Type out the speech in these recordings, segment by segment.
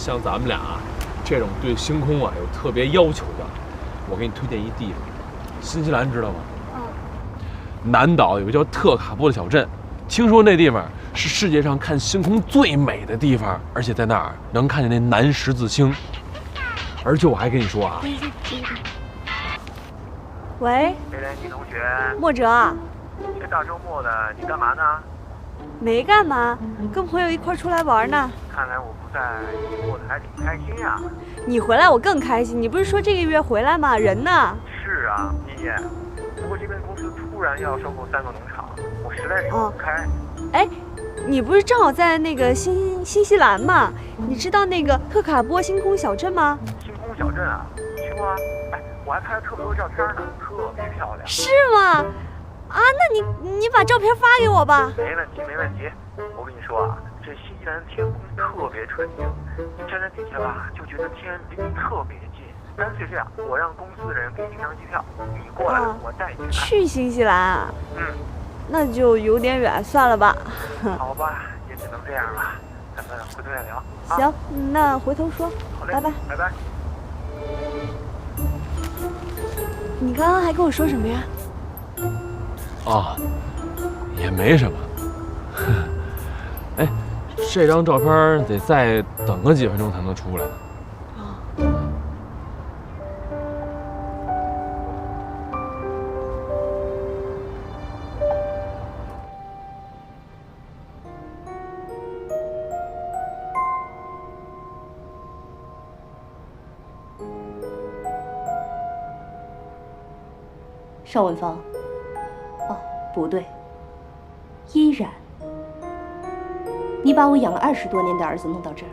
像咱们俩这种对星空啊有特别要求的，我给你推荐一地方，新西兰知道吗？南岛有个叫特卡波的小镇，听说那地方是世界上看星空最美的地方，而且在那儿能看见那南十字星。而且我还跟你说啊，喂，梅莲妮同学，莫哲，这大周末的你干嘛呢？没干嘛，跟朋友一块出来玩呢。看来我不在，你过得还挺开心呀。你回来我更开心，你不是说这个月回来吗？人呢？是啊，妮妮，不过这边公司突然要收购3个农场，我实在是想不开。哎，你不是正好在那个新西兰吗？你知道那个特卡波星空小镇吗？星空小镇啊，听说啊，哎，我还拍了特别多照片呢，特别漂亮。是吗？啊，那你把照片发给我吧。没问题，没问题。我跟你说啊，这新西兰天空特别纯净，你站在底下吧，就觉得天离你特别近。干脆这样，我让公司的人给你订张机票，你过来，我带你去看。去新西兰啊？嗯，那就有点远，算了吧。好吧，也只能这样了，咱们回头再聊。啊、行，那回头说。好嘞，拜拜。拜拜。你刚刚还跟我说什么呀？啊，也没什么。哎，这张照片得再等个几分钟才能出来呢。邵文芳，哦，不对，依然，你把我养了20多年的儿子弄到这儿，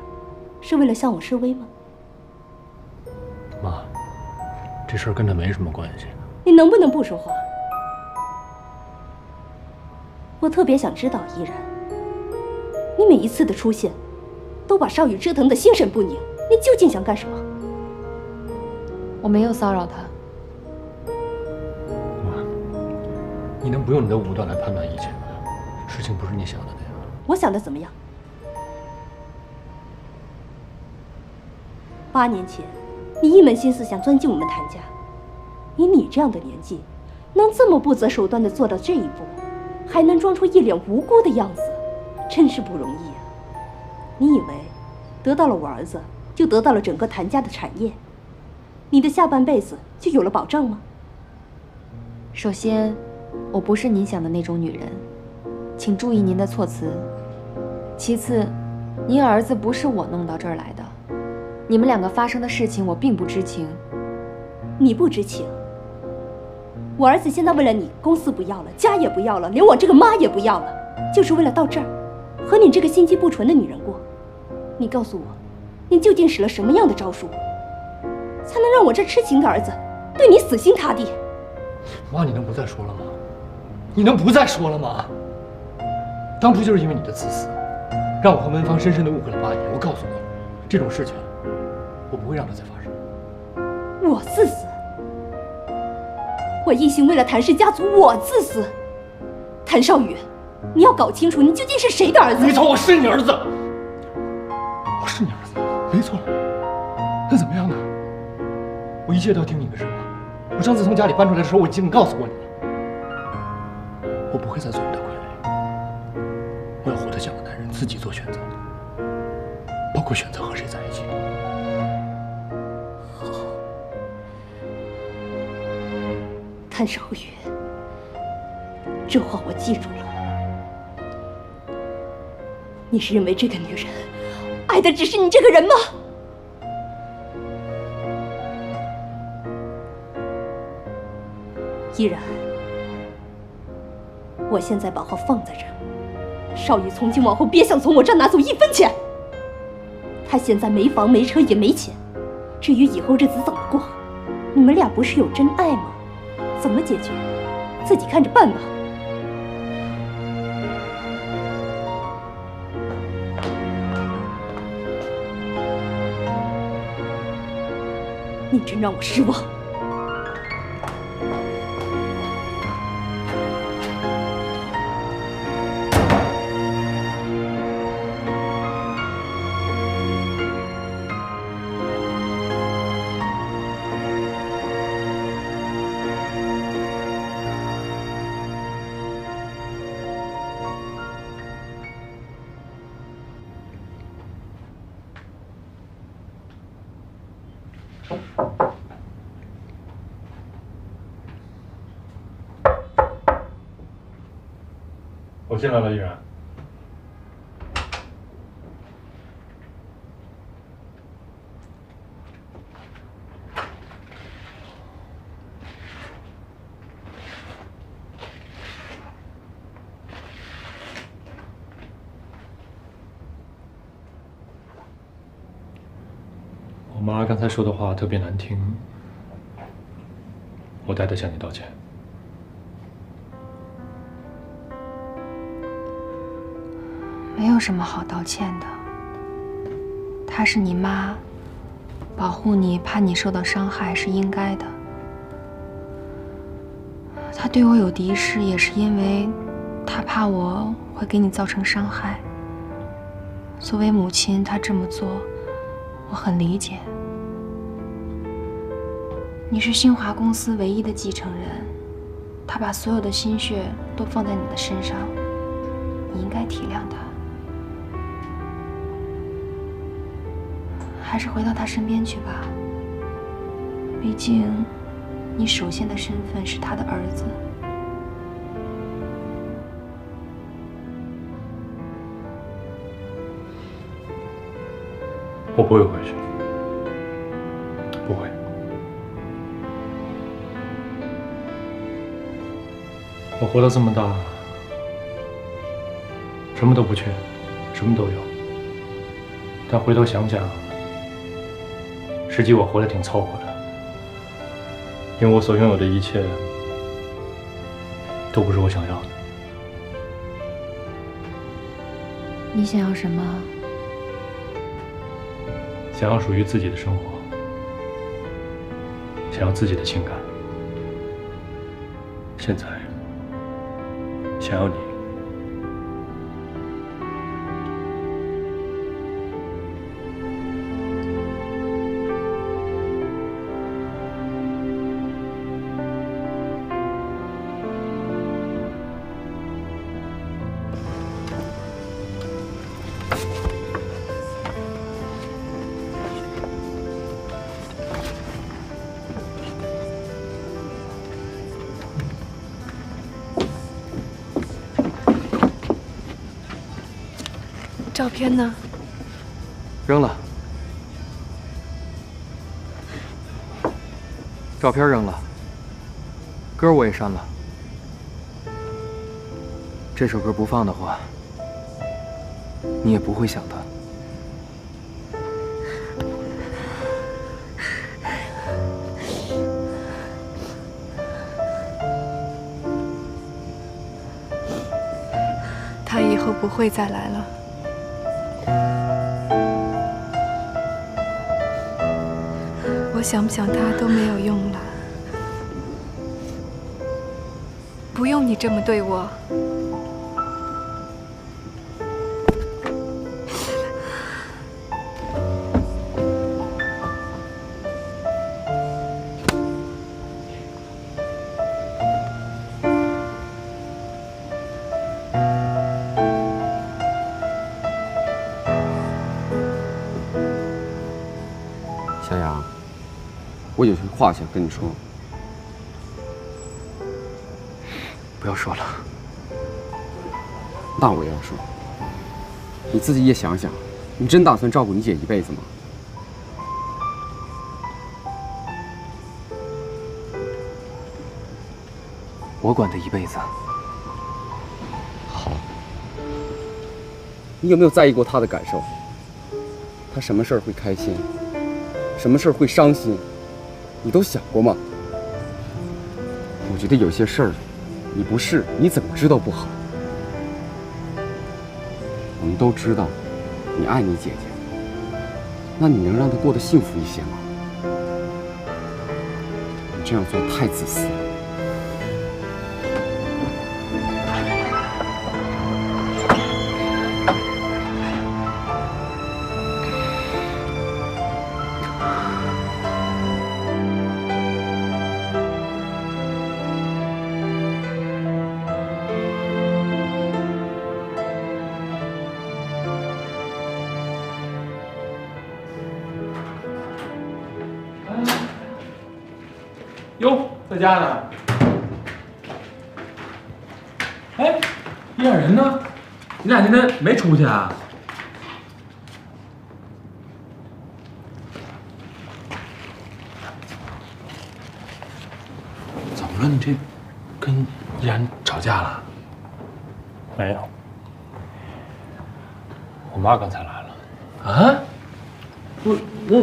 是为了向我示威吗？妈，这事儿跟他没什么关系。你能不能不说话？我特别想知道，依然，你每一次的出现，都把少宇折腾得心神不宁，你究竟想干什么？我没有骚扰他。你能不用你的武断来判断一切吗？事情不是你想的那样。我想的怎么样？8年前，你一门心思想钻进我们谭家，以你这样的年纪，能这么不择手段地做到这一步，还能装出一脸无辜的样子，真是不容易啊！你以为得到了我儿子，就得到了整个谭家的产业，你的下半辈子就有了保障吗？首先，我不是您想的那种女人，请注意您的措辞。其次，您儿子不是我弄到这儿来的，你们2个发生的事情我并不知情。你不知情？我儿子现在为了你，公司不要了，家也不要了，连我这个妈也不要了，就是为了到这儿，和你这个心机不纯的女人过。你告诉我，你究竟使了什么样的招数，才能让我这痴情的儿子对你死心塌地？妈，你能不再说了吗？你能不再说了吗？当初就是因为你的自私，让我和文芳深深的误会了8年。我告诉你，这种事情我不会让它再发生。我自私？我一心为了谭氏家族，我自私？谭少宇，你要搞清楚，你究竟是谁的儿子？没错，我是你儿子，我是你儿子，没错。那怎么样呢？我一切都要听你的是吗？我上次从家里搬出来的时候，我已经告诉过你了，我不会再做你的傀儡。我要活得像个男人，自己做选择，包括选择和谁在一起。谭少宇，这话我记住了。你是认为这个女人爱的只是你这个人吗？依然，我现在把话放在这儿，少宇从今往后别想从我这儿拿走1分钱。他现在没房没车也没钱，至于以后日子怎么过，你们俩不是有真爱吗？怎么解决，自己看着办吧。你真让我失望。我进来了，依然。我妈刚才说的话特别难听，我代她向你道歉。没有什么好道歉的。她是你妈，保护你，怕你受到伤害是应该的。她对我有敌视，也是因为她怕我会给你造成伤害。作为母亲，她这么做，我很理解。你是新华公司唯一的继承人，她把所有的心血都放在你的身上，你应该体谅她。还是回到他身边去吧。毕竟，你首先的身份是他的儿子。我不会回去，不会。我活到这么大，什么都不缺，什么都有。但回头想想，实际我活得挺凑合的，因为我所拥有的一切都不是我想要的。你想要什么？想要属于自己的生活，想要自己的情感。现在想要你。照片呢？扔了。照片扔了，歌我也删了。这首歌不放的话，你也不会想他。他以后不会再来了。我想不想他都没有用了。不用你这么对我。小杨，我有句话想跟你说。不要说了。那我也要说。你自己也想想，你真打算照顾你姐一辈子吗？我管她一辈子。好。你有没有在意过她的感受？她什么事儿会开心？什么事儿会伤心，你都想过吗？我觉得有些事儿，你不试，你怎么知道不好？我们都知道，你爱你姐姐，那你能让她过得幸福一些吗？你这样做太自私了。哟，在家呢。哎，你俩人呢？你俩今天没出去啊？怎么了？你这跟依然吵架了？没有，我妈刚才来了。啊？不，那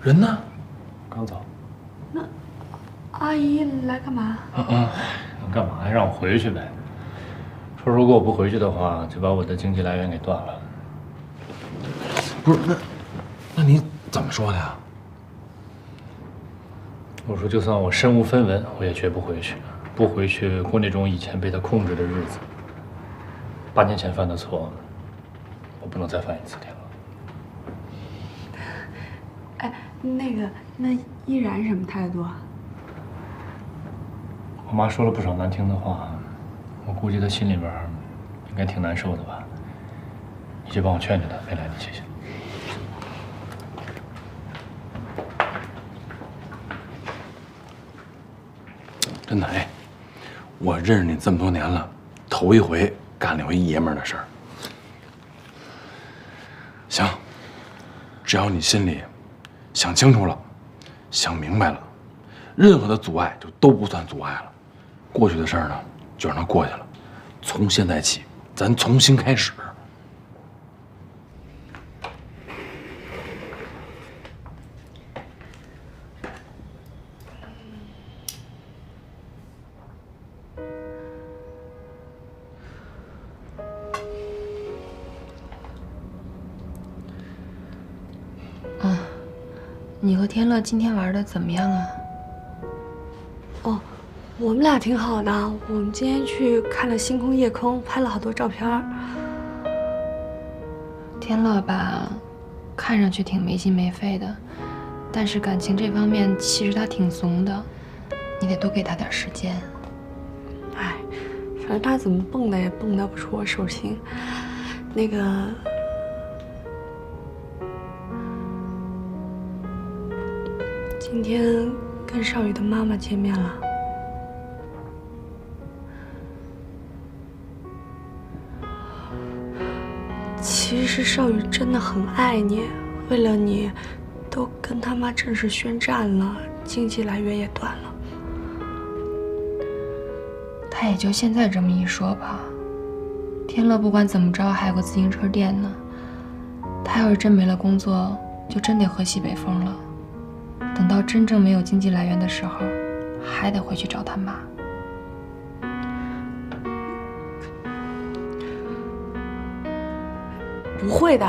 人呢？刚走。阿姨来干嘛？干嘛呀？让我回去呗。说如果我不回去的话，就把我的经济来源给断了。不是，那你怎么说的呀？我说就算我身无分文，我也绝不回去，不回去过那种以前被他控制的日子。8年前犯的错，我不能再犯一次天了。哎，那依然什么态度啊？我妈说了不少难听的话，我估计她心里边应该挺难受的吧。你去帮我劝劝她，没来你谢谢。真的哎，我认识你这么多年了，头一回干了回爷们儿的事儿。行，只要你心里想清楚了，想明白了，任何的阻碍就都不算阻碍了。过去的事儿呢，就让它过去了。从现在起，咱重新开始。你和天乐今天玩的怎么样啊？哦，我们俩挺好的。我们今天去看了星空夜空，拍了好多照片。天乐吧，看上去挺没心没肺的，但是感情这方面其实他挺怂的，你得多给他点时间。哎，反正他怎么蹦跶也蹦跶不出我手心。今天跟少宇的妈妈见面了。其实少宇真的很爱你，为了你，都跟他妈正式宣战了，经济来源也断了。他也就现在这么一说吧。天乐不管怎么着还有个自行车店呢，他要是真没了工作，就真得喝西北风了。等到真正没有经济来源的时候，还得回去找他妈。不会的，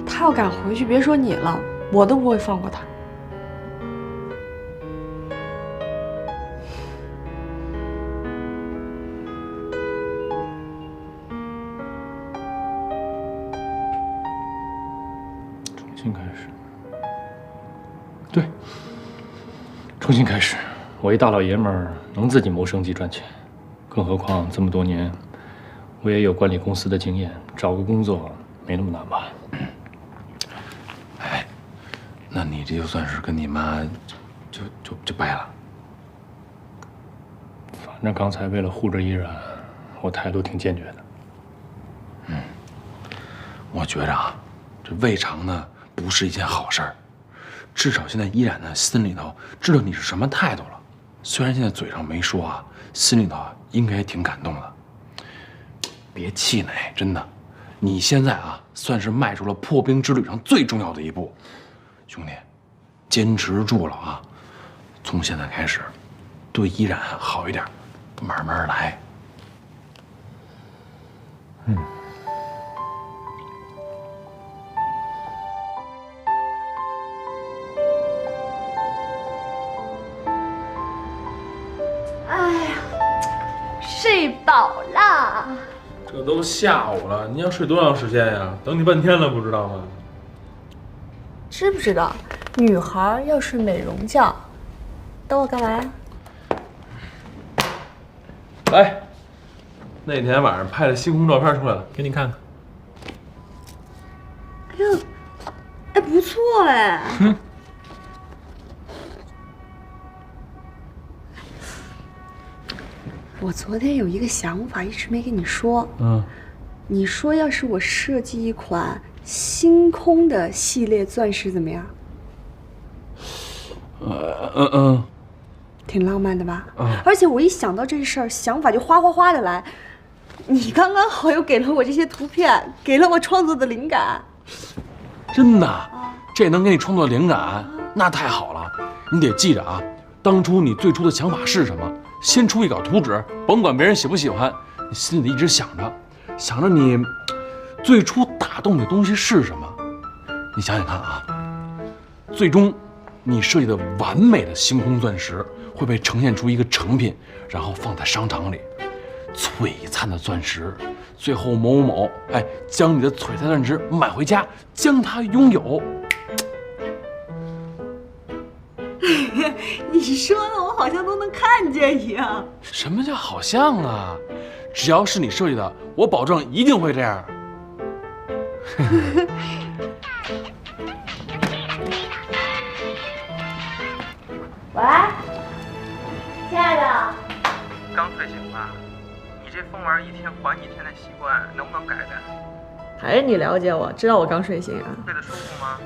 他要敢回去，别说你了，我都不会放过他。重新开始。对，重新开始。我一大老爷们儿能自己谋生计赚钱，更何况这么多年，我也有管理公司的经验，找个工作没那么难吧？哎，那你这就算是跟你妈就掰了。反正刚才为了护着依然，我态度挺坚决的。我觉着啊，这未尝呢不是一件好事儿。至少现在依然呢心里头知道你是什么态度了。虽然现在嘴上没说啊，心里头应该挺感动的。别气馁，真的，你现在啊算是迈出了破冰之旅上最重要的一步。兄弟，坚持住了啊！从现在开始，对依然好一点，慢慢来。睡饱啦。这都下午了，你要睡多长时间呀？等你半天了，不知道吗？知不知道，女孩要睡美容觉。等我干嘛呀？来，那天晚上拍的星空照片出来了，给你看看。哎呦，哎，不错哎。我昨天有一个想法，一直没跟你说。你说要是我设计一款星空的系列钻石怎么样？挺浪漫的吧？而且我一想到这事儿，想法就哗哗哗的来。你刚刚好又给了我这些图片，给了我创作的灵感。真的？这能给你创作灵感，那太好了。你得记着啊，当初你最初的想法是什么？先出一稿图纸，甭管别人喜不喜欢，你心里得一直想着你最初打动你的东西是什么。你想想看啊，最终你设计的完美的星空钻石会被呈现出一个成品，然后放在商场里。璀璨的钻石，最后某某某将你的璀璨钻石买回家，将它拥有。你说的我好像都能看见一样。什么叫好像啊？只要是你设计的，我保证一定会这样。喂，亲爱的。刚睡醒吧？你这疯玩一天还一天的习惯能不能改改？还是你了解我，知道我刚睡醒啊。睡得舒服吗？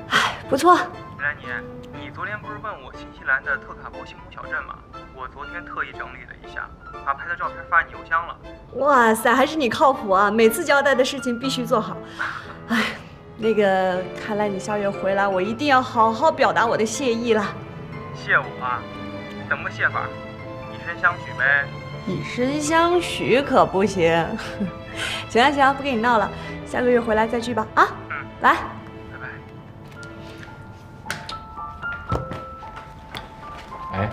不错。兰妮，你昨天不是问我新西兰的特卡波星空小镇吗？我昨天特意整理了一下，把拍的照片发你邮箱了。哇塞，还是你靠谱啊！每次交代的事情必须做好。哎，那个，看来你下月回来，我一定要好好表达我的谢意了。谢我啊？怎么个谢法？以身相许呗。以身相许可不行。行了行了，不跟你闹了，下个月回来再聚吧啊！来，拜拜。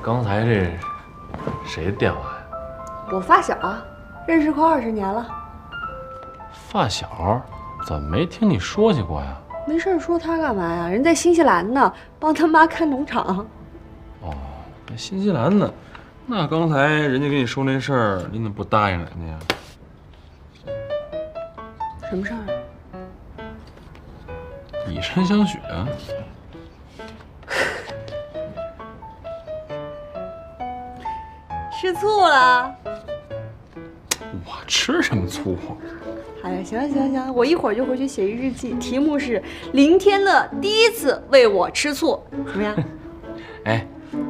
刚才这谁的电话呀？我发小，认识快20年了。发小？怎么没听你说起过呀？没事说他干嘛呀？人在新西兰呢，帮他妈看农场。哦，在新西兰呢。那刚才人家跟你说那事儿，你怎么不答应人家呀？什么事儿？以身相许啊。吃醋了？我吃什么醋？哎呀，行了行了行了，我一会儿就回去写一日记，题目是林天乐第一次为我吃醋，怎么样？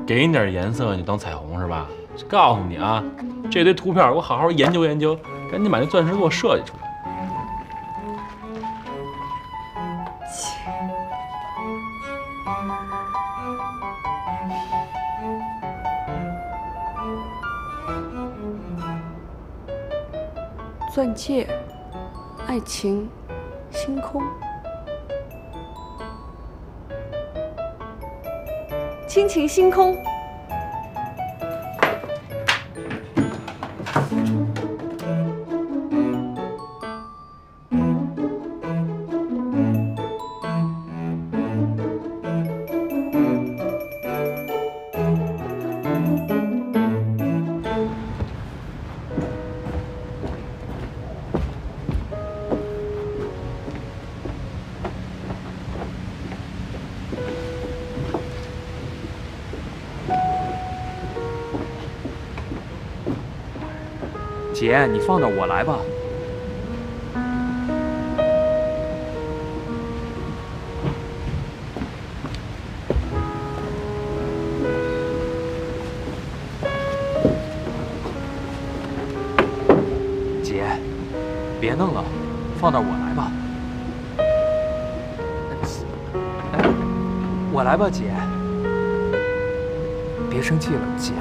给你点颜色，你当彩虹是吧？告诉你啊，这堆图片我好好研究研究，赶紧把那钻石给我设计出来。钻戒、爱情、星空、亲情星空。姐，你放那儿，我来吧。姐，别弄了，放那儿，我来吧。我来吧，姐。别生气了，姐。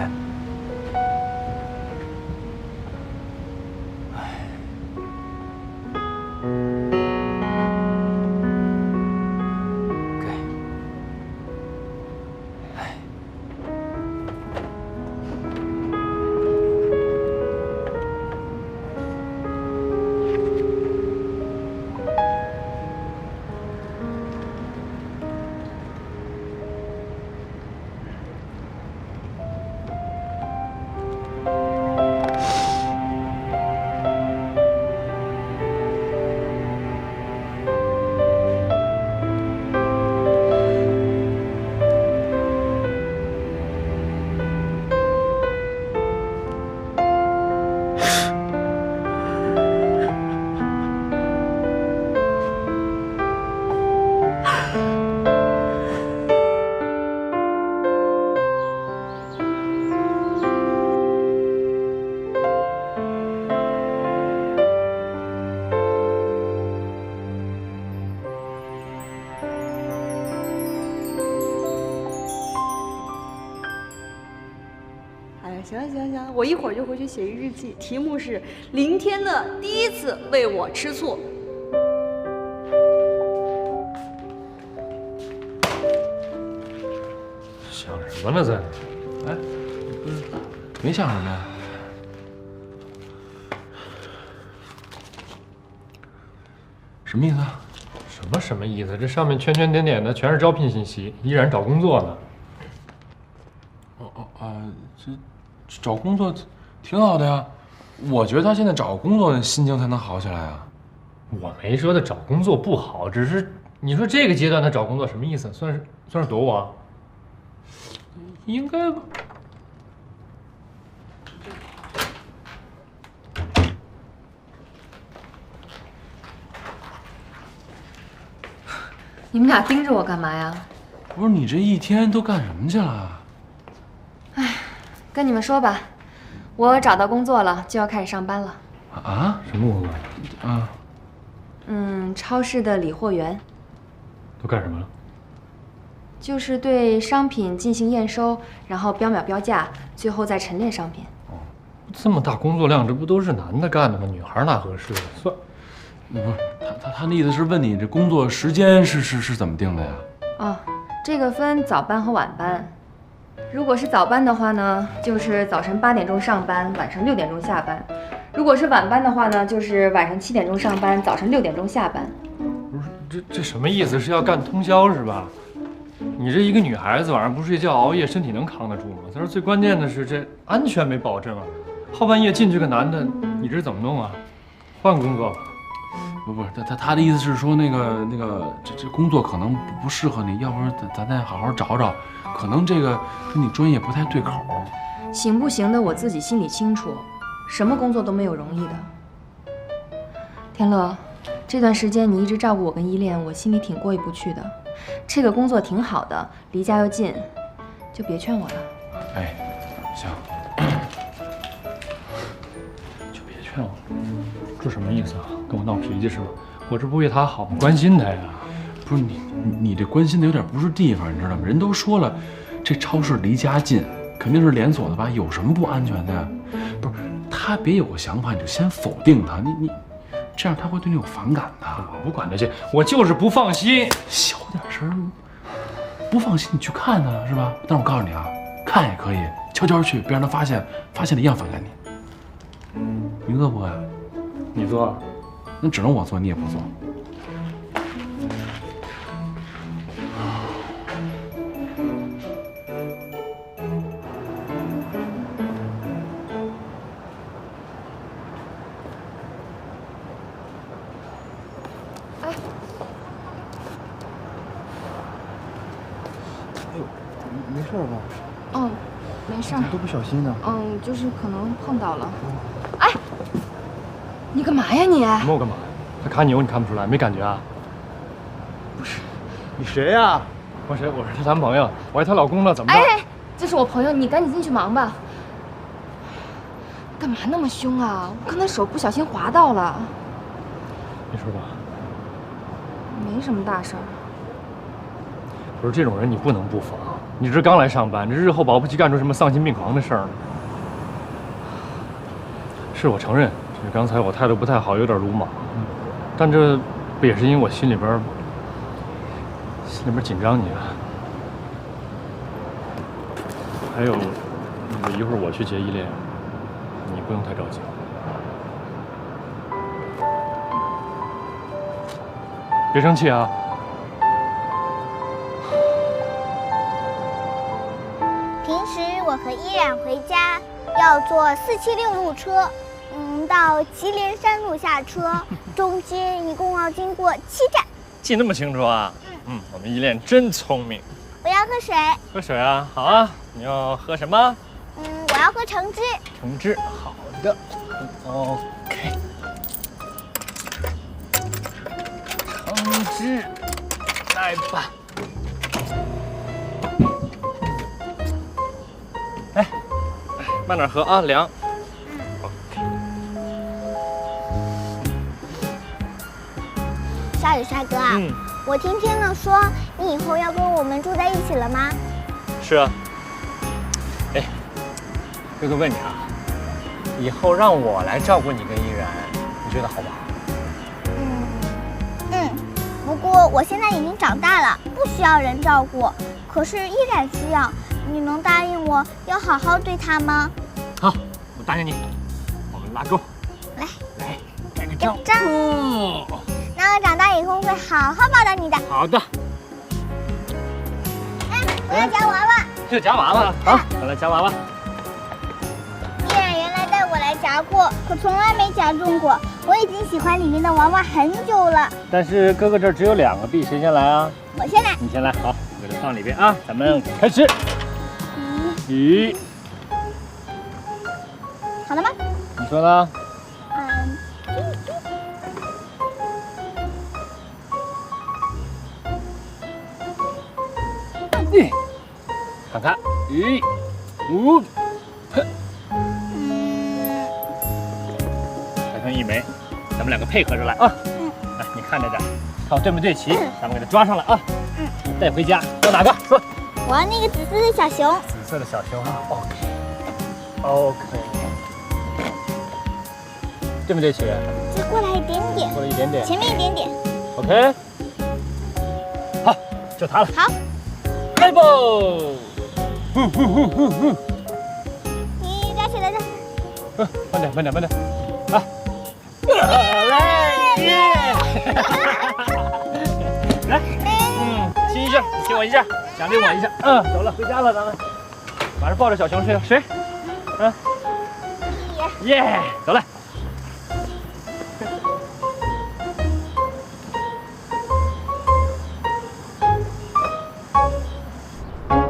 哎呀，行了行了行了，我一会儿就回去写一日记，题目是林天乐第一次为我吃醋。想什么呢在那？哎，不是，没想什么呀？什么意思啊？什么意思？这上面圈圈点点的全是招聘信息，依然找工作呢。这找工作挺好的呀。我觉得他现在找工作心情才能好起来啊。我没说他找工作不好，只是你说这个阶段他找工作什么意思？算是躲我啊？应该吧。你们俩盯着我干嘛呀？不是你这一天都干什么去了？跟你们说吧，我找到工作了，就要开始上班了。啊？什么工作？啊？超市的理货员，都干什么了？就是对商品进行验收，然后标秒标价，最后再陈列商品。这么大工作量，这不都是男的干的吗？女孩哪合适？算，不是他那意思是问你这工作时间是怎么定的呀？哦，这个分早班和晚班。如果是早班的话呢，就是早晨8点钟上班，晚上6点钟下班；如果是晚班的话呢，就是晚上7点钟上班，早晨6点钟下班。不是这什么意思？是要干通宵是吧？你这一个女孩子晚上不睡觉熬夜，身体能扛得住吗？再说最关键的是这安全没保证啊！后半夜进去个男的，你这怎么弄啊？换工作吧。不是他的意思是说那个这工作可能不适合你，要不然咱再好好找找，可能这个跟你专业不太对口。行不行的，我自己心里清楚，什么工作都没有容易的。天乐，这段时间你一直照顾我跟依恋，我心里挺过意不去的。这个工作挺好的，离家又近，就别劝我了。哎，行，就别劝我，这什么意思啊？跟我闹脾气是吧？我这不为他好吗？关心他呀。不是你这关心的有点不是地方，你知道吗？人都说了，这超市离家近，肯定是连锁的吧？有什么不安全的呀？不是他别有个想法，你就先否定他，你这样他会对你有反感的。我不管那些，我就是不放心。小点声，不放心你去看他是吧？但是我告诉你啊，看也可以，悄悄去，别让他发现了一样反感你。你饿不饿呀？你做，那只能我做，你也不做。没事吧？哦，没事儿。都不小心呢。就是可能碰到了。哎，你干嘛呀你？什么我干嘛？他卡牛你看不出来？没感觉啊？不是，你谁呀？我谁？我是她男朋友，我还她老公呢，怎么着？哎，这是我朋友，你赶紧进去忙吧。干嘛那么凶啊？我刚才手不小心划到了。没事吧？没什么大事儿。不是这种人，你不能不防。你这刚来上班，这日后保不齐干出什么丧心病狂的事儿呢。是我承认，这刚才我态度不太好，有点鲁莽，但这不也是因为我心里边紧张你啊？还有，一会儿我去接依恋，你不用太着急。别生气啊！平时我和依然回家要坐476路车，到祁连山路下车，中间一共要经过7站。记那么清楚啊？我们依恋真聪明。我要喝水。喝水啊？好啊。你要喝什么？我要喝橙汁。橙汁，好的。OK。橙汁，来吧。哎，慢点喝啊，凉。小雨帅哥啊，我听天乐说你以后要跟我们住在一起了吗？是啊。哎，哥哥问你啊，以后让我来照顾你跟依然，你觉得好不好？不过我现在已经长大了，不需要人照顾，可是依然需要。你能答应我要好好对他吗？好，我答应你。我们拉钩。来，盖个章。那我长大以后会好好报答你的。好的。我要夹娃娃。就夹娃娃。好，我来夹娃娃。依然原来带我来夹过，可从来没夹中过。我已经喜欢里面的娃娃很久了。但是哥哥这儿只有2个币，谁先来啊？我先来。你先来，好，给它放里边啊。咱们开始。咦，好了吗？你说呢？看看，1、5，还剩1枚，咱们2个配合着来啊。来，你看着点，看我对没对齐，咱们给它抓上来啊。带回家要哪个？说。我要那个紫色的小熊。紫色的小熊啊 ，OK， 对不对齐？再过来一点点。过来一点点。前面一点点。OK， 好，就它了。好，来吧。你抓起来的。慢点，来，耶！来，亲一下，你亲我一下，奖励我一下。走了，回家了，咱们晚上抱着小熊睡，谁？耶，走了。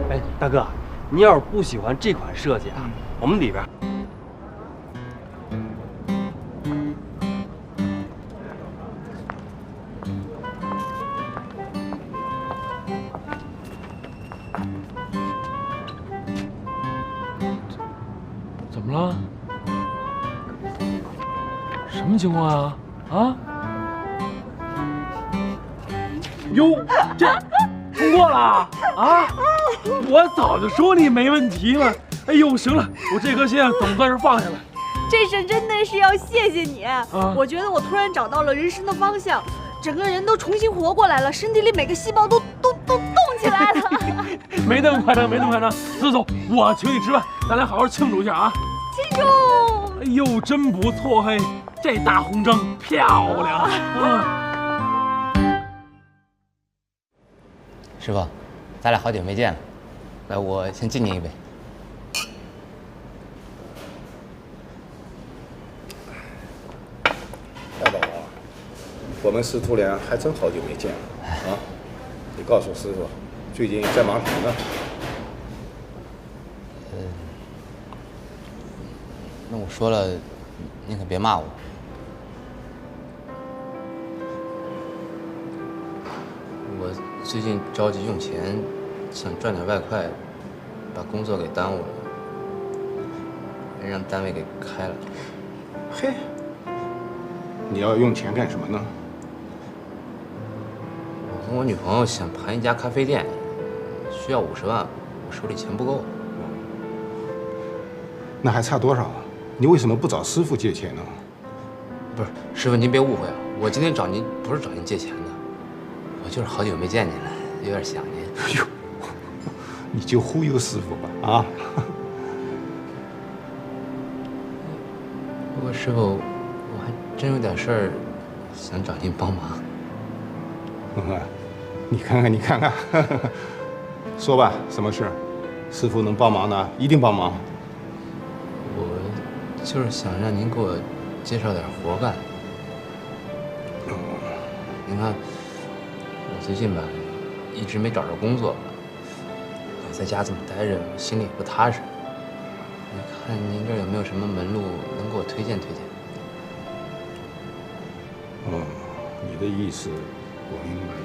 哎，大哥，你要是不喜欢这款设计啊，我们里边。怎么了？什么情况啊？啊？哟，这通过了啊！我早就说你没问题了。哎呦，行了，我这颗心啊，总算是放下了。这事真的是要谢谢你。我觉得我突然找到了人生的方向，整个人都重新活过来了，身体里每个细胞都动起来了。没那么夸张，没那么夸张。走，我请你吃饭，咱俩好好庆祝一下啊！庆祝！哎呦，真不错嘿，这大红章漂亮。师傅，咱俩好久没见了，来，我先敬您一杯。大宝啊，我们师徒俩还真好久没见了啊！你告诉师傅，最近在忙什么呢？那我说了，您可别骂我。我最近着急用钱，想赚点外快，把工作给耽误了，让单位给开了。嘿，你要用钱干什么呢？我跟我女朋友想盘一家咖啡店，需要50万，我手里钱不够。那还差多少啊？你为什么不找师傅借钱呢？不是，师傅您别误会啊，我今天找您不是找您借钱的，我就是好久没见您了，有点想您。哎呦，你就忽悠师傅吧啊！不过师傅，我还真有点事儿想找您帮忙。你看看，说吧，什么事？师傅能帮忙的，一定帮忙。我就是想让您给我介绍点活干。您看，我最近吧，一直没找着工作，老在家这么待着，心里也不踏实。你看您这有没有什么门路能给我推荐推荐？你的意思我明白了，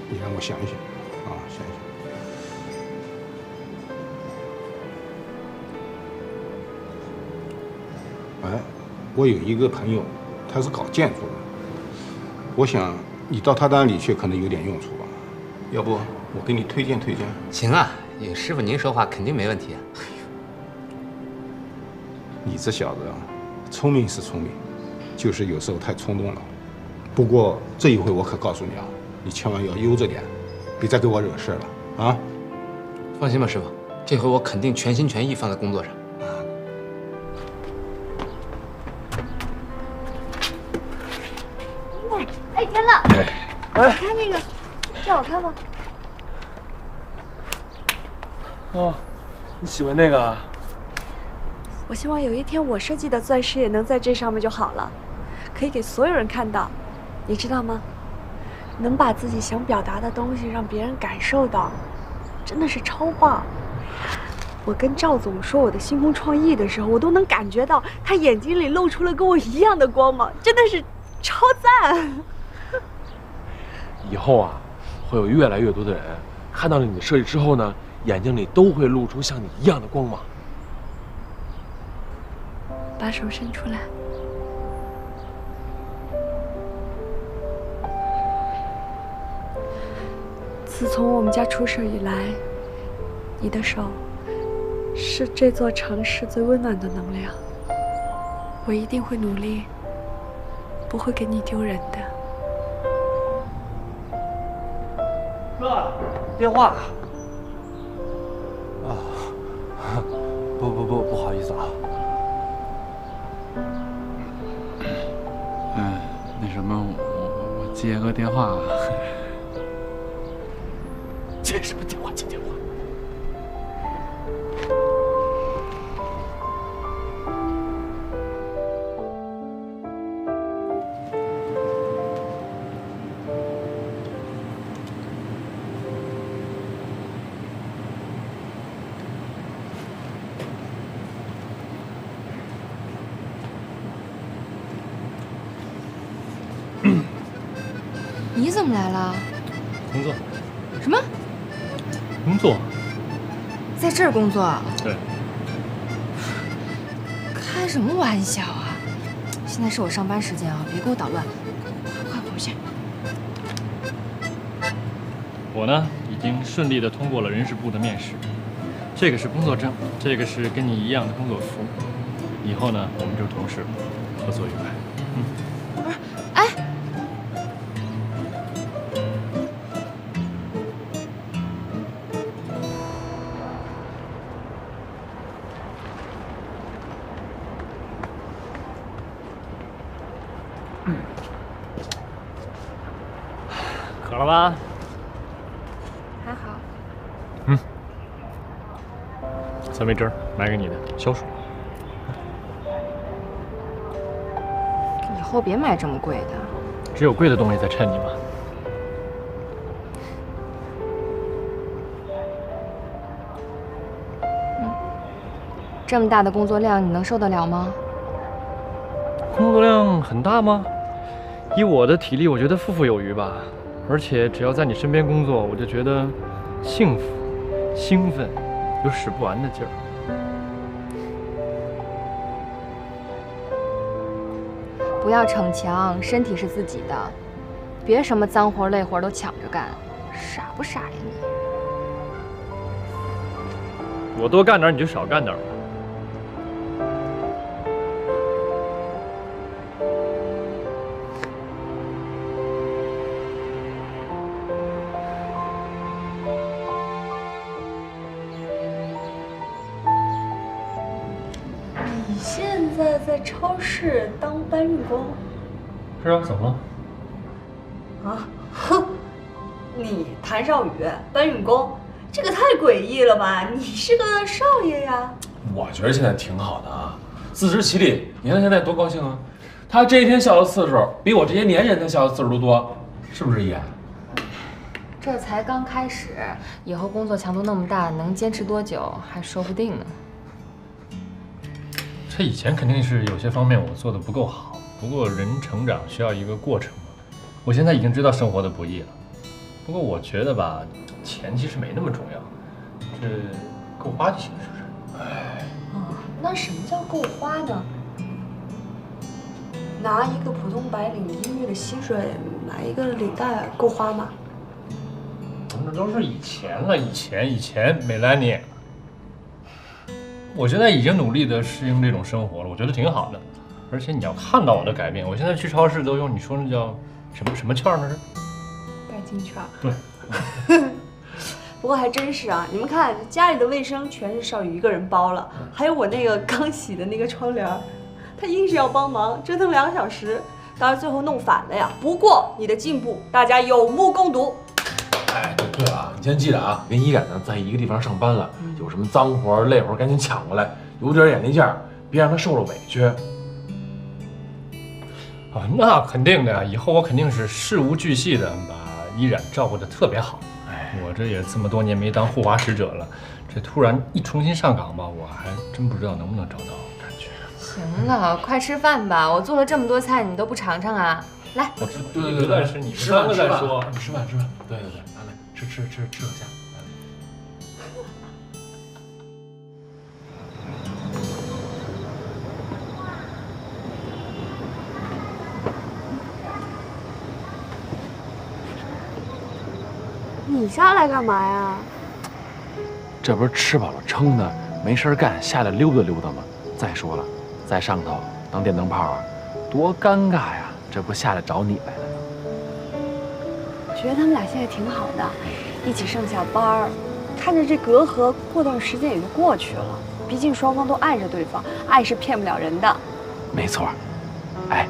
你让我想一想啊，想一想。哎，我有一个朋友，他是搞建筑的，我想你到他那里去可能有点用处吧，要不我给你推荐推荐？行啊，有师傅您说话肯定没问题啊。你这小子啊，聪明是聪明，就是有时候太冲动了。不过这一回我可告诉你啊，你千万要悠着点，别再给我惹事了啊！放心吧，师傅，这回我肯定全心全意放在工作上。哎，天乐，你看这个，这好看吗？哦，你喜欢那个啊？我希望有一天我设计的钻石也能在这上面就好了，可以给所有人看到，你知道吗？能把自己想表达的东西让别人感受到，真的是超棒。我跟赵总说我的星空创意的时候，我都能感觉到他眼睛里露出了跟我一样的光芒，真的是超赞。以后啊，会有越来越多的人看到了你的设计之后呢，眼睛里都会露出像你一样的光芒。把手伸出来。自从我们家出事以来，你的手是这座城市最温暖的能量。我一定会努力，不会给你丢人的。哥，电话。啊，不好意思啊。那什么，我接个电话。接什么电话？接电话。你怎么来了？工作。什么？工作？在这儿工作？对。开什么玩笑啊！现在是我上班时间啊，别给我捣乱，快回去。我呢，已经顺利地通过了人事部的面试。这个是工作证，这个是跟你一样的工作服。以后呢，我们就是同事了，合作愉快。不是，哎。渴了吧？还好。酸梅汁儿，买给你的，消暑。以后别买这么贵的。只有贵的东西才衬你嘛。这么大的工作量，你能受得了吗？工作量很大吗？以我的体力，我觉得富有余吧。而且只要在你身边工作，我就觉得幸福、兴奋，有使不完的劲儿。不要逞强，身体是自己的，别什么脏活累活都抢着干，傻不傻呀你？我多干点，你就少干点吧。你现在在超市当搬运工？是啊，怎么了？啊，哼！你谭少宇搬运工，这个太诡异了吧？你是个少爷呀！我觉得现在挺好的啊，自食其力。你看现在多高兴啊！他这一天笑的次数比我这些年人他笑的次数都多，是不是姨？这才刚开始，以后工作强度那么大，能坚持多久还说不定呢。这以前肯定是有些方面我做的不够好，不过人成长需要一个过程嘛。我现在已经知道生活的不易了，不过我觉得吧，钱其实没那么重要，这够花就行，是不是？哎，那什么叫够花呢？拿一个普通白领1个月的薪水买一个领带够花吗？那都是以前了，以前，美兰妮，我现在已经努力的适应这种生活了，我觉得挺好的。而且你要看到我的改变，我现在去超市都用你说那叫什么券那是？代金券。对。不过还真是啊，你们看家里的卫生全是少宇一个人包了，还有我那个刚洗的那个窗帘，他硬是要帮忙，折腾2小时，当然最后弄反了呀。不过你的进步，大家有目共睹。哎，对了啊，你先记着啊，跟依然呢在一个地方上班了，有什么脏活累活赶紧抢过来，有点眼力劲儿，别让他受了委屈。啊，那肯定的呀，以后我肯定是事无巨细的把依然照顾得特别好。哎，我这也这么多年没当护花使者了，这突然一重新上岗吧，我还真不知道能不能找到感觉。行了，快吃饭吧，我做了这么多菜，你都不尝尝啊？来，对，别再吃，你们3个再说。吃饭，对，来，吃个下。你下来干嘛呀？这不是吃饱了撑的，没事干，下来溜达溜达吗？再说了，在上头当电灯泡，多尴尬呀！这不下来找你来了吗？觉得他们俩现在挺好的，一起上下班，看着这隔阂，过段时间也就过去了。毕竟双方都爱着对方，爱是骗不了人的。没错。哎，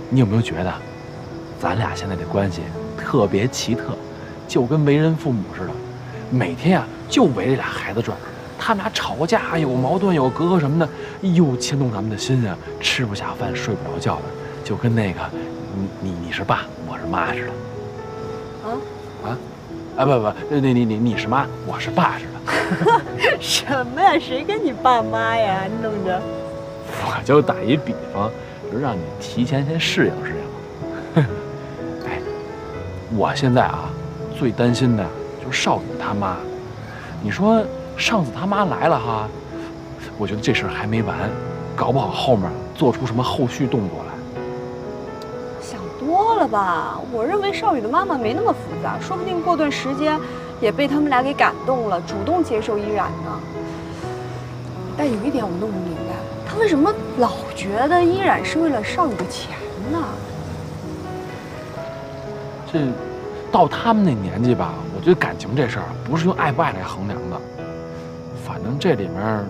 你有没有觉得，咱俩现在的关系特别奇特？就跟为人父母似的，每天呀就围着俩孩子转，他们俩吵架有矛盾有隔阂什么的，又牵动咱们的心啊，吃不下饭睡不着觉的，就跟那个你是爸我是妈似的。不，你是妈我是爸似的。什么呀？谁跟你爸妈呀？弄着。我就打一比方，就让你提前先适应适应。哎，我现在啊。最担心的就是少宇他妈，你说上次他妈来了哈，我觉得这事儿还没完，搞不好后面做出什么后续动作来。想多了吧？我认为少宇的妈妈没那么复杂，说不定过段时间也被他们俩给感动了，主动接受依然呢。但有一点我弄不明白，他为什么老觉得依然是为了少宇的钱呢？这。到他们那年纪吧，我觉得感情这事儿不是用爱不爱来衡量的，反正这里面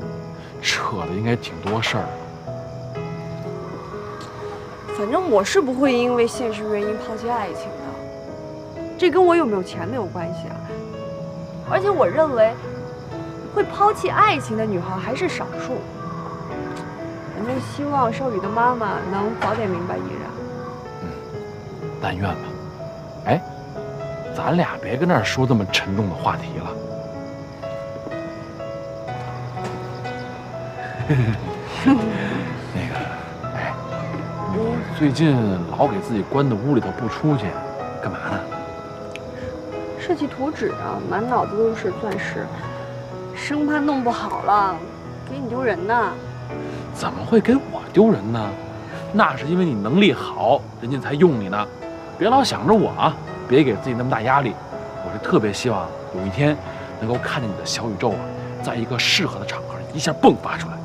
扯的应该挺多事儿的。反正我是不会因为现实原因抛弃爱情的，这跟我有没有钱没有关系啊。而且我认为，会抛弃爱情的女孩还是少数。反正希望少宇的妈妈能早点明白依然。但愿吧。哎。咱俩别跟那儿说这么沉重的话题了。那个，哎，你最近老给自己关在屋里头不出去，干嘛呢？设计图纸啊，满脑子都是钻石，生怕弄不好了，给你丢人呢。怎么会给我丢人呢？那是因为你能力好，人家才用你呢。别老想着我啊。别给自己那么大压力，我是特别希望有一天能够看见你的小宇宙啊，在一个适合的场合一下迸发出来。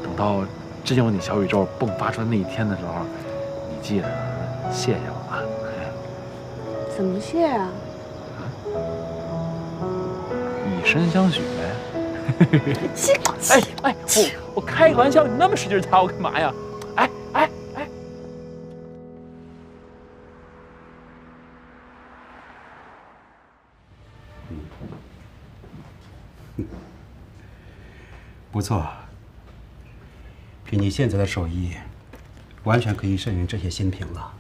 等到真有你小宇宙迸发出来那一天的时候，你记着谢谢我啊。怎么谢啊？以身相许呗。哎，我开个玩笑，你那么使劲打我干嘛呀？哎。不错，凭你现在的手艺，完全可以胜任这些新品了。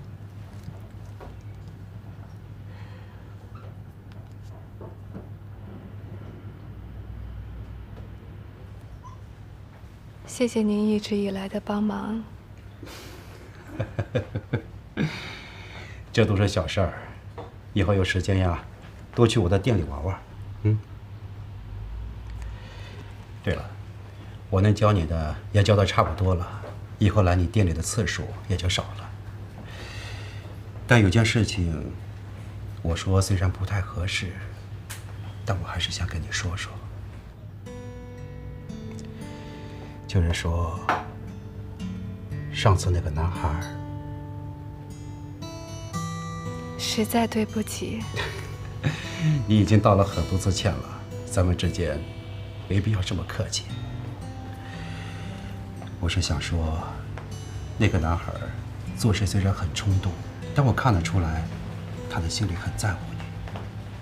谢谢您一直以来的帮忙。这都是小事儿，以后有时间呀，多去我的店里玩玩。对了，我能教你的也教得差不多了，以后来你店里的次数也就少了。但有件事情，我说虽然不太合适，但我还是想跟你说说。就是说，上次那个男孩，实在对不起。你已经道了很多次歉了，咱们之间没必要这么客气。我是想说，那个男孩做事虽然很冲动，但我看得出来，他的心里很在乎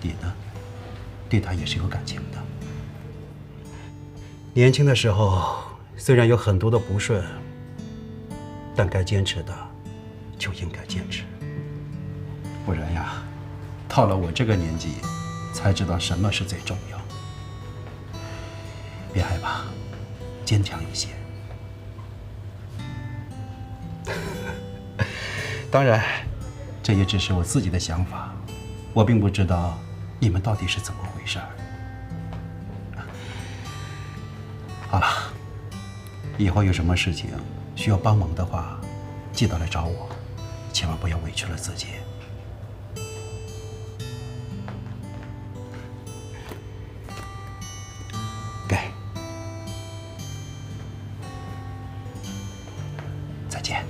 你。你呢，对他也是有感情的。年轻的时候，虽然有很多的不顺，但该坚持的就应该坚持。不然呀，到了我这个年纪，才知道什么是最重要。别害怕，坚强一些。当然，这也只是我自己的想法，我并不知道你们到底是怎么回事儿。好了，以后有什么事情需要帮忙的话，记得来找我，千万不要委屈了自己。给，再见。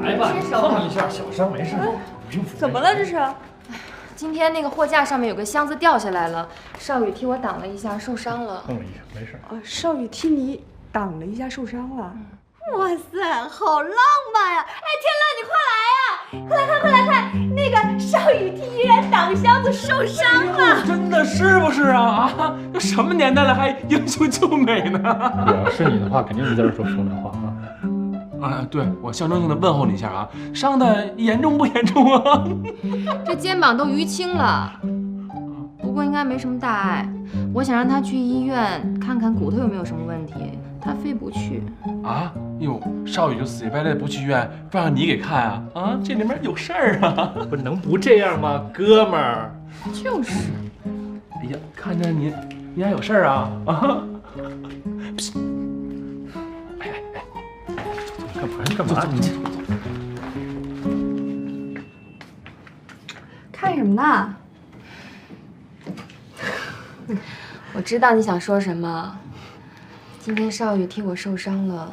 来吧，碰一下，小伤没事。怎么了这是？今天那个货架上面有个箱子掉下来了，少宇替我挡了一下，受伤了。碰了一下，没事。少宇替你挡了一下，受伤了。哇塞，好浪漫呀！哎，天乐，你快来呀！快来看，那个少宇替依然挡箱子受伤了。真的是不是啊？啊，都什么年代了还英雄救美呢？我要是你的话，肯定是在这说风凉话啊。啊，对，我象征性的问候你一下啊，伤的严重不严重啊？这肩膀都淤青了，不过应该没什么大碍。我想让他去医院看看骨头有没有什么问题，他非不去。啊，哟，少宇就死乞白赖不去医院，不让你给看啊？啊，这里面有事儿啊！不能不这样吗，哥们儿？就是。哎呀，看着你还有事儿啊？啊！干嘛？看什么呢？我知道你想说什么。今天少宇替我受伤了，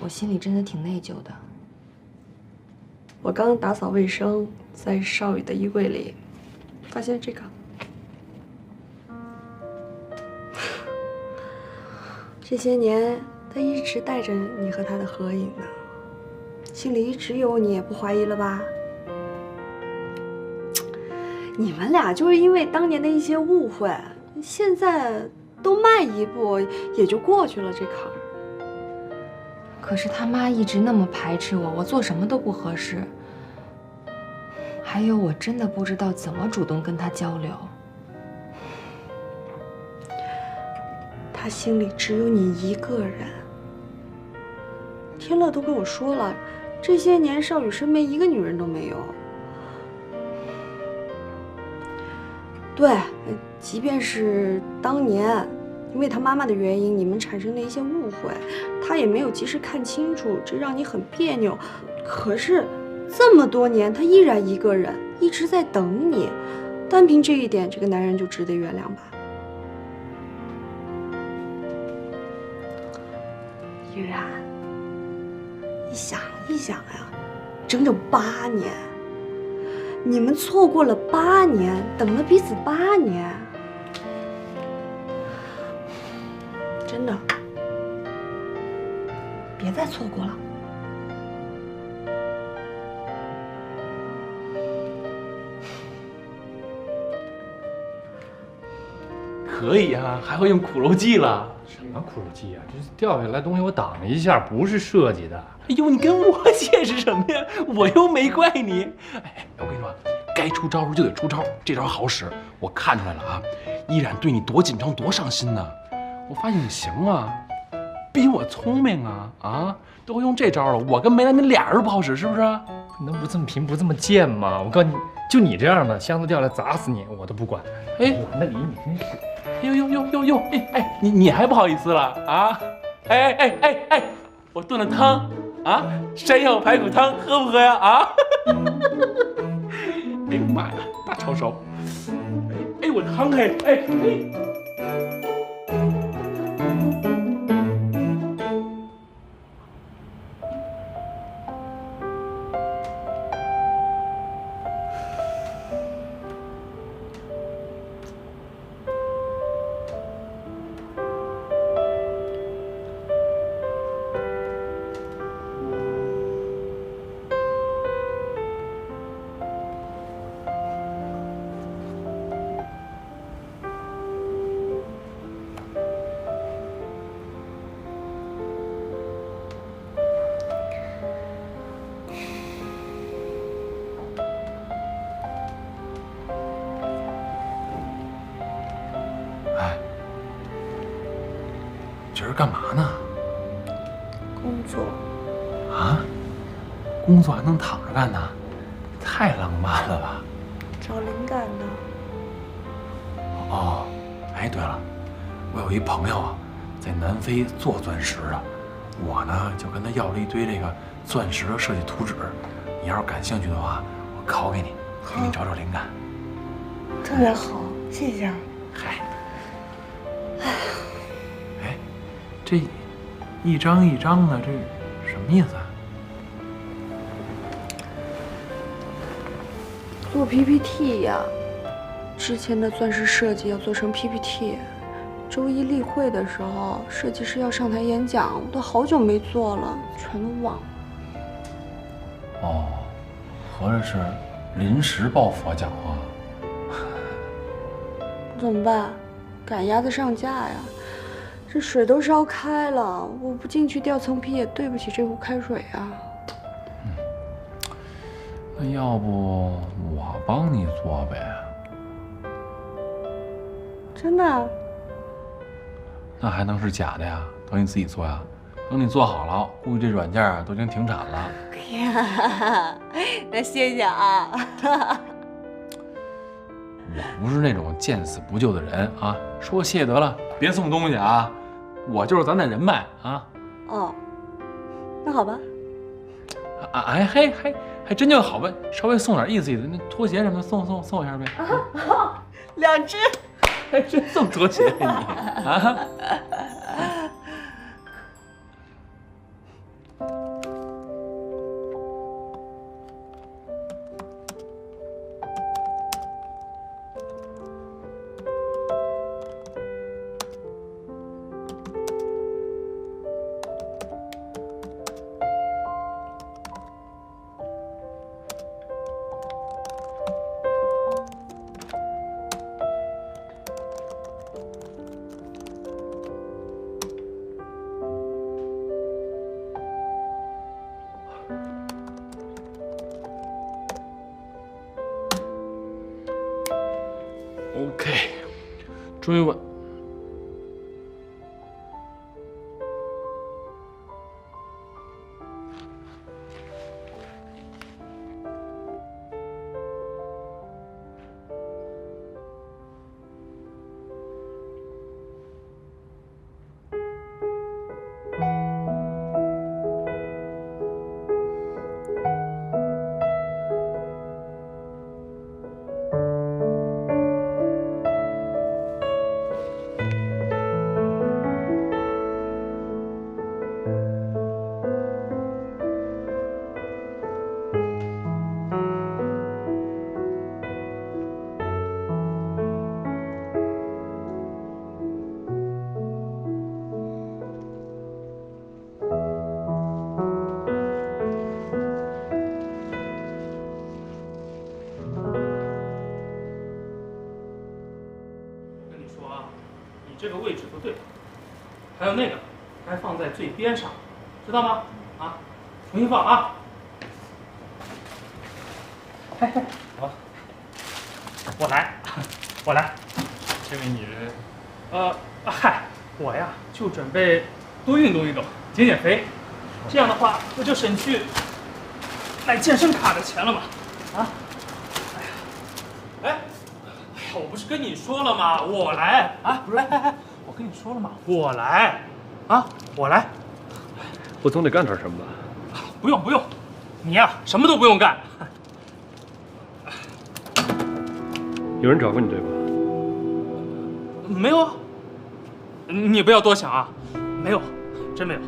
我心里真的挺内疚的。我刚打扫卫生，在少宇的衣柜里发现这个。这些年，他一直带着你和他的合影呢，心里一直有你，不怀疑了吧？你们俩就是因为当年的一些误会，现在都迈一步也就过去了这坎儿。可是他妈一直那么排斥我，我做什么都不合适。还有，我真的不知道怎么主动跟他交流。他心里只有你一个人。天乐都跟我说了，这些年少宇身边一个女人都没有。对，即便是当年因为他妈妈的原因，你们产生了一些误会，他也没有及时看清楚，这让你很别扭。可是这么多年，他依然一个人，一直在等你。单凭这一点，这个男人就值得原谅吧？依然，你想一想呀，整整8年，你们错过了8年，等了彼此8年，真的，别再错过了。可以啊，还会用苦肉计了。什么苦肉计啊？这掉下来东西我挡一下，不是设计的。哎呦，你跟我解释什么呀？我又没怪你。哎，我跟你说，该出招时就得出招，这招好使。我看出来了啊，依然对你多紧张多上心呢。我发现你行啊，比我聪明啊啊，都会用这招了。我跟梅兰妮俩人都不好使，是不是？能不这么贫不这么贱吗？我告诉你，就你这样的，箱子掉下来砸死你，我都不管。哎，我那李你真是。呦，哎，你还不好意思了啊？哎，我炖的汤啊，山药排骨汤，喝不喝呀？啊？哎呦妈呀，大抄手！哎，我汤哎。今儿干嘛呢？工作。啊？工作还能躺着干呢？太浪漫了吧！找灵感呢。哦，哎，对了，我有一朋友啊，在南非做钻石的，我呢就跟他要了一堆这个钻石的设计图纸。你要是感兴趣的话，我拷给你，给你找找灵感。特别好，谢谢。嗨，哎，这一张一张的，这什么意思啊？做 PPT 呀，之前的钻石设计要做成 PPT。周一例会的时候，设计师要上台演讲，我都好久没做了，全都忘了。哦，合着是临时抱佛脚啊？怎么办？赶鸭子上架呀！这水都烧开了，我不进去掉层皮也对不起这壶开水啊。那要不我帮你做呗？真的？那还能是假的呀？等你自己做呀？等你做好了，估计这软件啊都已经停产了。呀，那谢谢啊。我不是那种见死不救的人啊，说谢得了，别送东西啊。我就是咱那人脉啊。哦，那好吧。哎，还真就好吧，稍微送点意思意思，那拖鞋什么的送一下呗。啊，2只。还真送拖鞋你啊？OK， 追问。这个位置不对，还有那个该放在最边上，知道吗？啊，重新放啊！哎，我来，我来。这位女人，嗨，我呀就准备多运动运动，减减肥，这样的话不就省去买健身卡的钱了吗？啊？哎呀，我不是跟你说了吗？我来啊！哎，我跟你说了吗？我来，啊，我来。我总得干点什么吧？不用，你呀什么都不用干。有人找过你对吧？没有啊，你不要多想啊，没有，真没有。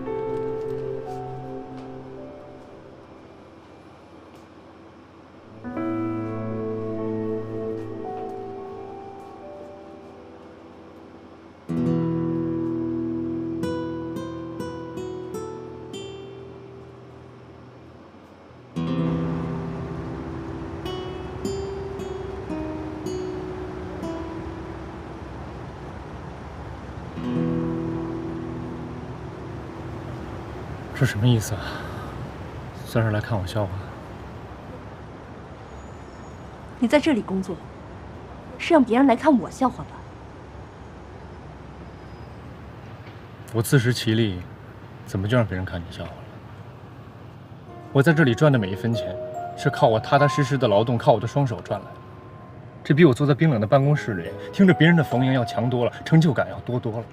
这什么意思啊？算是来看我笑话？你在这里工作，是让别人来看我笑话吧？我自食其力，怎么就让别人看你笑话了？我在这里赚的每一分钱，是靠我踏踏实实的劳动，靠我的双手赚来的。这比我坐在冰冷的办公室里，听着别人的逢迎要强多了，成就感要多多了。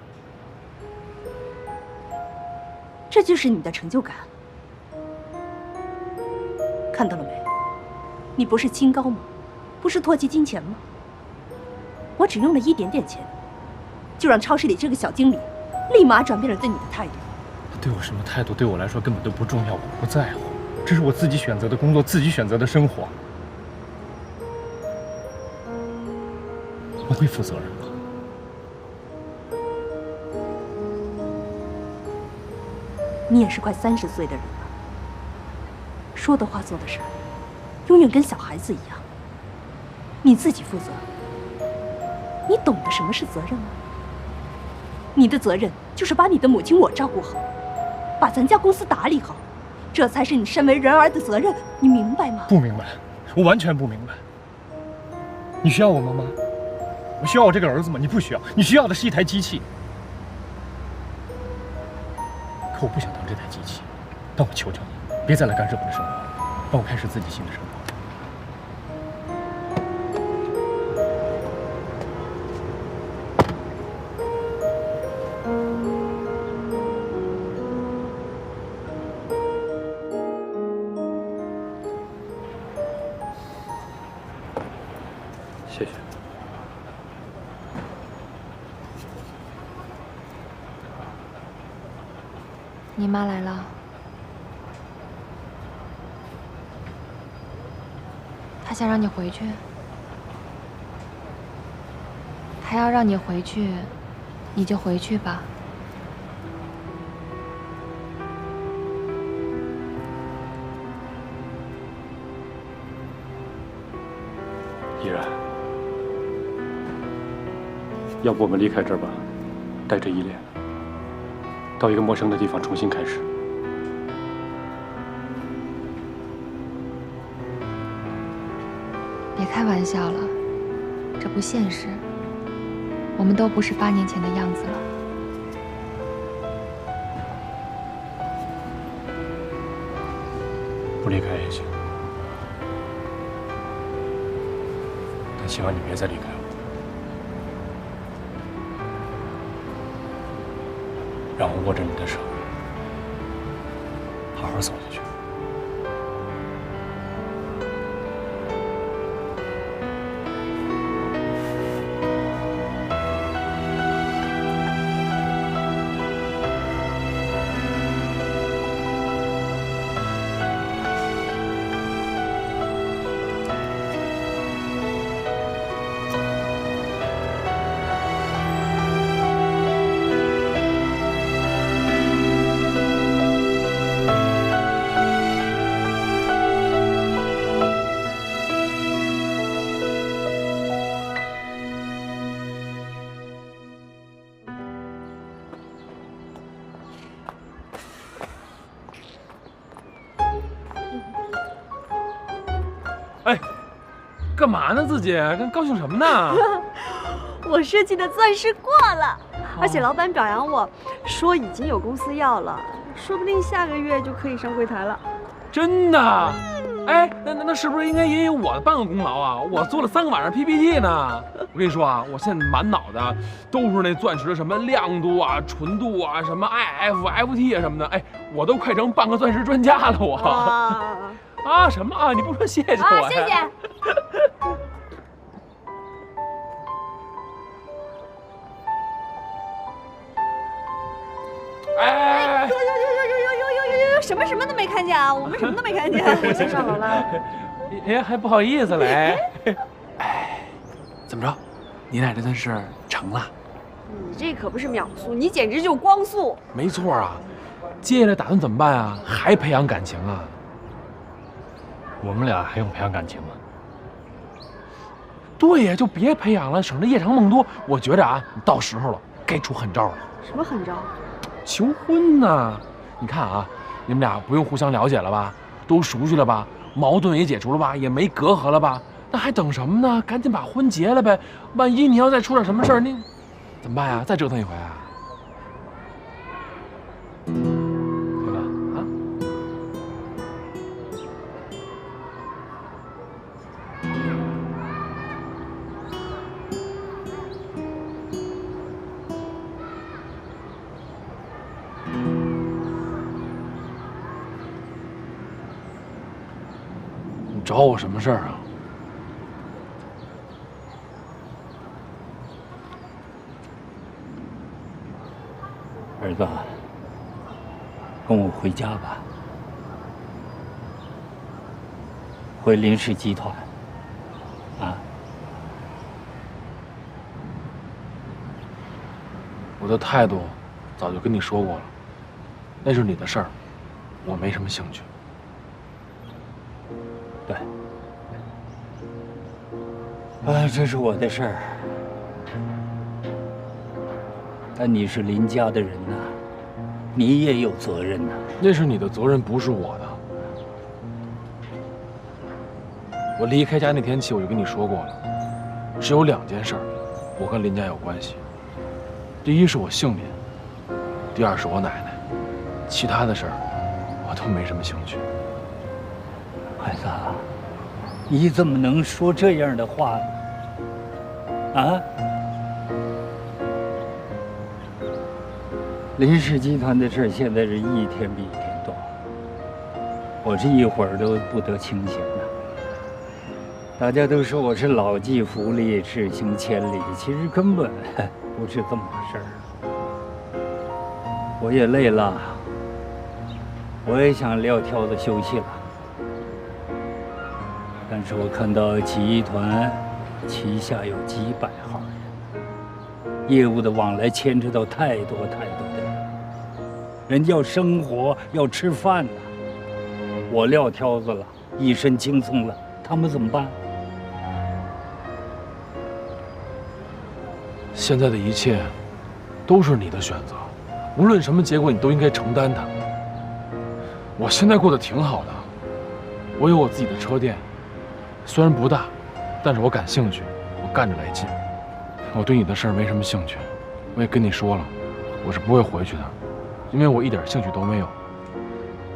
这就是你的成就感。看到了没？你不是清高吗？不是唾弃金钱吗？我只用了一点点钱，就让超市里这个小经理立马转变了对你的态度。他对我什么态度，对我来说根本都不重要，我不在乎。这是我自己选择的工作，自己选择的生活，我会负责任的。你也是快30岁的人了，说的话做的事儿，永远跟小孩子一样。你自己负责，你懂得什么是责任吗？你的责任就是把你的母亲我照顾好，把咱家公司打理好，这才是你身为人儿的责任，你明白吗？不明白，我完全不明白。你需要我吗，妈？我需要我这个儿子吗？你不需要，你需要的是一台机器。可我不想当这台机器，但我求求你，别再来干涉我的生活，让我开始自己新的生活。谢谢。你妈来了，她想让你回去，她要让你回去，你就回去吧。依然，要不我们离开这儿吧，带着依恋，到一个陌生的地方重新开始。别开玩笑了，这不现实。我们都不是8年前的样子了。不离开也行，但希望你别再离开我，让我握着你的手，好好走下去。哎，干嘛呢？自己高兴什么呢？我设计的钻石过了，而且老板表扬我说已经有公司要了，说不定下个月就可以上柜台了。真的？哎，那是不是应该也有我的半个功劳啊？我做了3个晚上 PPT 呢。我跟你说啊，我现在满脑袋都是那钻石的什么亮度啊、纯度啊、什么 IF、FT 啊什么的。哎，我都快成半个钻石专家了，我。啊什么啊？你不说谢谢我？啊，谢谢。哎，什么都没看见啊！我们什么都没看见，我先上楼了。哎，还不好意思嘞。哎，怎么着？你俩这件事成了？你这可不是秒速，你简直就光速。没错啊，接下来打算怎么办啊？还培养感情啊？我们俩还用培养感情吗？对呀，就别培养了，省得夜长梦多。我觉着啊，到时候了，该出狠招了。什么狠招？求婚呐！你看啊，你们俩不用互相了解了吧？都熟悉了吧？矛盾也解除了吧？也没隔阂了吧？那还等什么呢？赶紧把婚结了呗！万一你要再出点什么事儿，你怎么办呀？再折腾一回啊？对吧？啊？你找我什么事儿啊？儿子，跟我回家吧，回林氏集团。啊，我的态度早就跟你说过了，那是你的事儿，我没什么兴趣。对，这是我的事儿，但你是林家的人呐，你也有责任呐。那是你的责任，不是我的。我离开家那天起，我就跟你说过了，只有2件事，我跟林家有关系。第一是我姓林，第二是我奶奶，其他的事儿我都没什么兴趣。孩子，你怎么能说这样的话呢？啊？林氏集团的事现在是一天比一天多，我这一会儿都不得清醒呢。大家都说我是老骥伏枥，志行千里，其实根本不是这么回事儿。我也累了，我也想撂挑子休息了。但是我看到集团旗下有几百号人，业务的往来牵扯到太多的人，人家要生活要吃饭呐。我撂挑子了，一身轻松了，他们怎么办？现在的一切都是你的选择，无论什么结果，你都应该承担它。我现在过得挺好的，我有我自己的车店，虽然不大，但是我感兴趣，我干着来劲。我对你的事儿没什么兴趣，我也跟你说了，我是不会回去的，因为我一点兴趣都没有。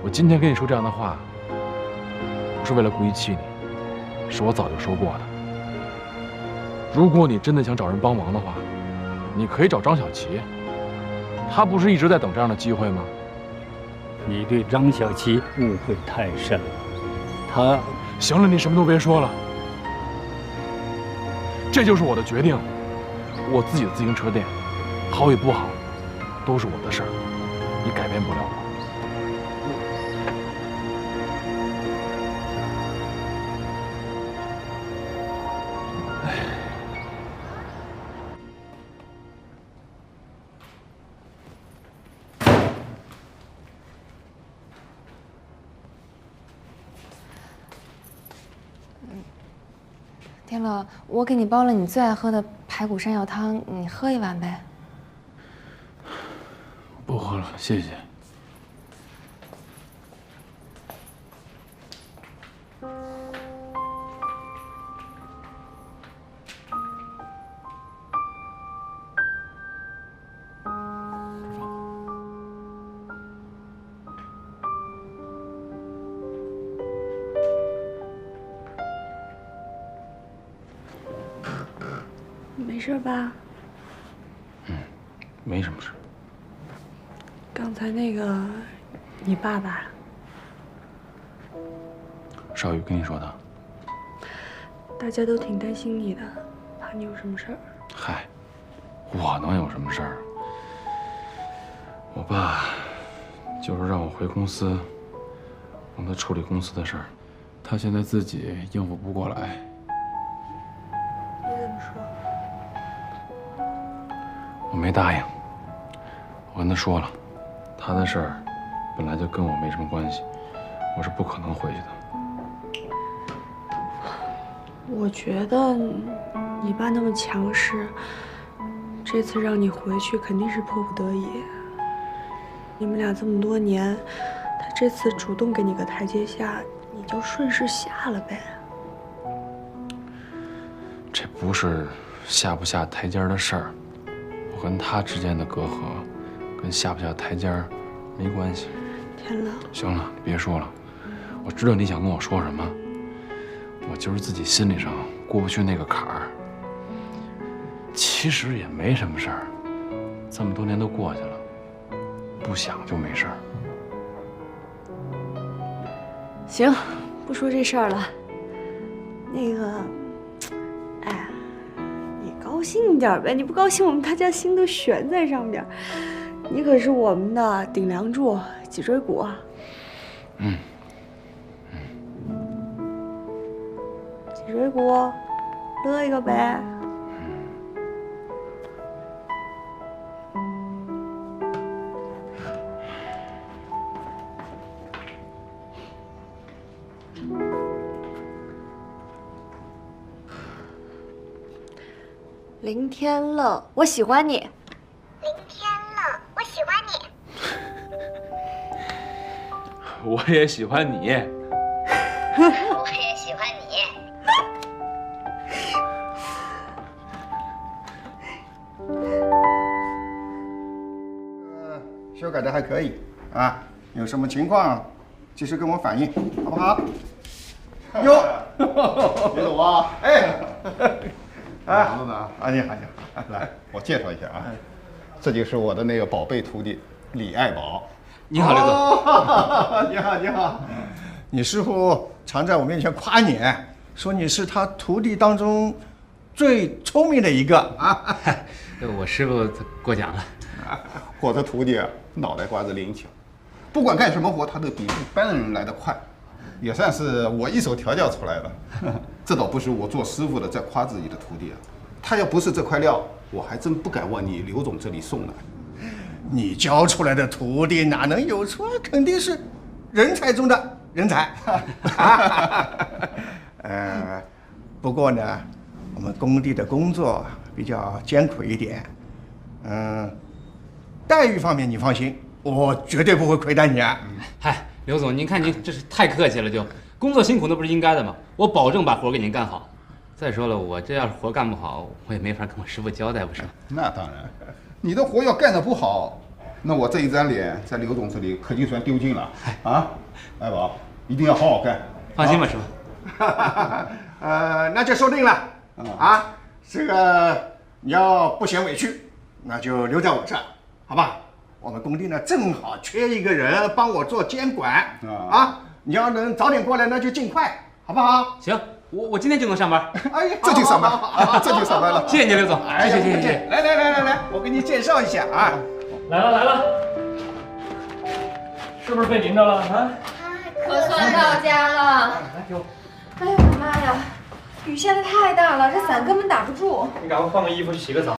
我今天跟你说这样的话，不是为了故意气你，是我早就说过的。如果你真的想找人帮忙的话，你可以找张小琪，他不是一直在等这样的机会吗？你对张小琪误会太深了，他……行了，你什么都别说了，这就是我的决定。我自己的自行车店，好与不好，都是我的事儿，你改变不了我。天乐，我给你煲了你最爱喝的排骨山药汤，你喝一碗呗。不喝了，谢谢。没事吧？没什么事。刚才那个，你爸爸。邵宇跟你说的。大家都挺担心你的，怕你有什么事儿。嗨，我能有什么事儿？我爸就是让我回公司，帮他处理公司的事儿。他现在自己应付不过来。你怎么说？我没答应。我跟他说了，他的事儿本来就跟我没什么关系，我是不可能回去的。我觉得你爸那么强势，这次让你回去肯定是迫不得已。你们俩这么多年，他这次主动给你个台阶下，你就顺势下了呗。这不是下不下台阶的事儿，我跟他之间的隔阂，跟下不下台阶没关系。天冷。行了，别说了，我知道你想跟我说什么。我就是自己心理上过不去那个坎儿。其实也没什么事儿，这么多年都过去了，不想就没事儿。行，不说这事儿了。那个，哎，你高兴点呗，你不高兴，我们大家心都悬在上边。你可是我们的顶梁柱、脊椎骨啊。脊椎骨，乐一个呗。林天乐，我喜欢你。林天乐，我喜欢你。我也喜欢你。我也喜欢你。修改的还可以啊，有什么情况及时跟我反映，好不好？哟，别走啊！哎，忙着呢。啊，你好，你好，来，我介绍一下啊，这就是我的那个宝贝徒弟李爱宝。你好，刘总。你好，你好。你师傅常在我面前夸你，说你是他徒弟当中最聪明的一个啊。我师傅过奖了。我的徒弟啊，脑袋瓜子灵巧，不管干什么活，他都比一般人来得快，也算是我一手调教出来的。这倒不是我做师傅的在夸自己的徒弟啊，他要不是这块料，我还真不敢往你刘总这里送呢。你教出来的徒弟哪能有错？肯定是人才中的人才。不过呢，我们工地的工作比较艰苦一点，待遇方面你放心，我绝对不会亏待你啊。嗨，刘总，您看您这是太客气了，就工作辛苦那不是应该的吗？我保证把活给您干好。再说了，我这要是活干不好，我也没法跟我师傅交代，不是吗？那当然，你的活要干得不好，那我这一张脸在刘总这里可就算丢尽了啊！爱宝，一定要好好干。放心吧，师傅。那就说定了啊！这个你要不嫌委屈，那就留在我这儿，好吧？我们工地呢正好缺一个人帮我做监管啊！你要能早点过来，那就尽快，好不好？行，我今天就能上班。哎呀，这就上班，这就上班了。谢谢你，刘总。谢谢。来，我给你介绍一下啊。来了，是不是被淋着了啊？可算到家了。来给我。哎呦我的妈呀，雨下的太大了，这伞根本打不住。你赶快换个衣服去洗个澡。